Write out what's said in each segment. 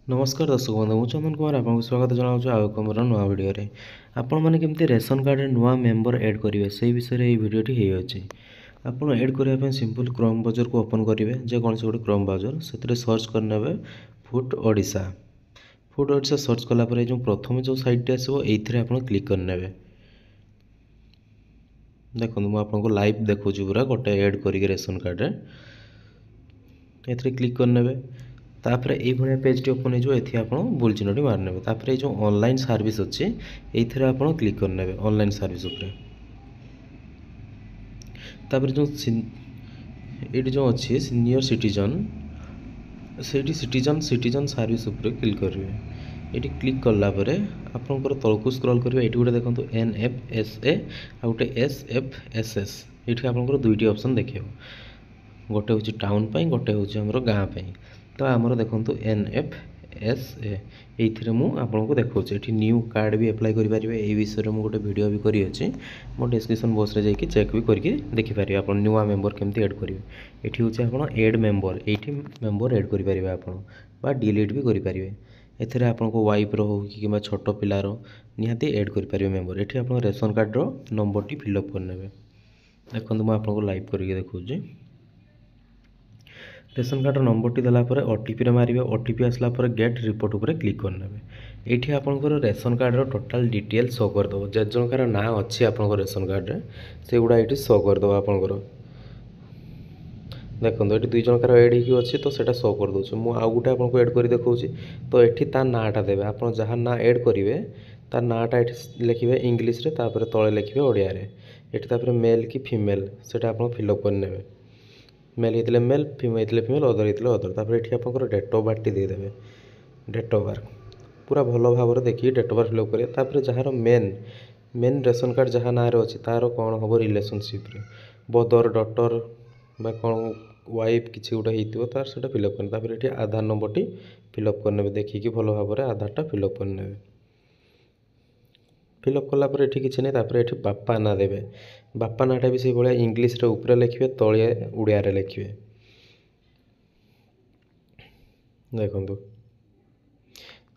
नमस्कार दर्शक बंधु मु चंदन कुमार आपको स्वागत जनाऊँ आउ एक मोर नुआ भिडियो आपण मैंने केमती रेशन कार्ड रे नुआ मेंबर ऐड करेंगे से विषय ये भिडियोटी होती आपड़ ऐड करने सिंपल क्रोम ब्राउजर को ओपन करेंगे जेकोसी गोटे क्रोम ब्राउजर से सर्च करने फूड ओडिशा सर्च कलापर जो प्रथम जो साइट आसो ये आप क्लिक करने देखो मुझे लाइव देखा पूरा गोटे ऐड कर रेशन कार्ड ये क्लिक करने तापर ये पेज टी ओपन हो बुल चिन्हटी मारने तापर ये जो ऑनलाइन सर्विस अच्छी ये आप क्लिक करने ऑनलाइन सर्विस उपरे तापर जो ये जो अच्छी सीनियर सिटीजन से सिटीजन सर्विस उपरे क्लिक करेंगे ये क्लिक कलापर आपंकर तलक स्क्रॉल करेंगे ये गोटे देखो NFSA आ गोटे SFSS ये आपंकर दुईटी ऑप्शन देखिए गोटे हूँ टाउन गोटे हूँ आमर गाँव तो आमर देखो NFSA ये मुझे देखा ये न्यू कार्ड भी अप्लाई करेंगे ये विषय में गोटे वीडियो भी करी मो डिस्क्रिप्शन बॉक्स रे जाकि चेक भी करके देखिपारे आप नुआ मेंबर केमती ऐड करेंगे ये हूँ आप एड मेंबर ये मेंबर ऐड करेंगे आप डिलीट भी करेंगे एथिरे आपको वाइफ रो हो कि छोट पिलार निहाती ऐड करेंगे मेंबर ये आप रेशन कार्ड रो नंबर टी फिलअप करने देखो मुझे आपको लाइव करके देखा रेशन कार्ड नंबर टी देलापर OTP मारे OTP आसला गेट रिपोर्ट उपर क्लिक करने ये आपंकर ration card total detail show करदेव जे जनकार ना अच्छी आप रेशन कार्ड से गुड़ा ये शो करदेव आपंकर देखो ये दुई जनकार एड हो अच्छी तो सेटा शो कर दूसरी मुझे आउ गोटे आपको एड कर देखा तो ये नाटा देवे आप जहाँ ना एड करेंगे तार नाटा ये लिखे इंग्लीश तले लिखे ओडिया ये मेल कि फीमेल से फिलअप करने मेल होते मेल फीमेल होते फीमेल अदर होते अदर तापर ये आप डेट ऑफ बर्थ देदेवे डेट ऑफ बर्थ पूरा भल भाव देखिए डेट ऑफ बर्थ फिलअप करेंगे तापर जार मेन रेशन कार्ड जहाँ ना अच्छी तार कौन हम रिलेशनशिप बदर डटर बा कौन वाइफ किसी गोटे हो तार से फिलअप करने ये आधार नंबर टी फिलअप करने देखिए भल भाव आधारटा फिलअप करने फिलअप कलापर ये किसी नहीं तापर ये बापा ना देवे बापा नाटा भी से भाया इंग्लीश ऊपर लिखे तले उड़िया लिखे देखो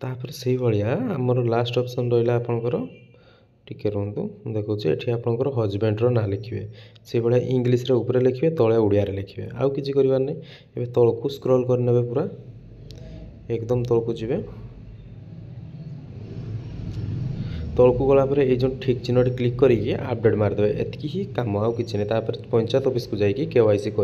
तापर से भाया आमर लास्ट ऑप्शन रहा आपंकर टिके रुहतु देखो ये आपंकर हजबैंड ना लिखे से भाया इंग्लीश ऊपर लिखे तले उड़िया लिखे आउ कि करार नहीं ये तलक स्क्रॉल करने पूरा एकदम तलक जी तलक गलापर ये जो ठीक चिन्हटी क्लिक करके अपडेट मारदे एति ही कम आउ कि पंचायत ऑफिस को जाकि KYC कर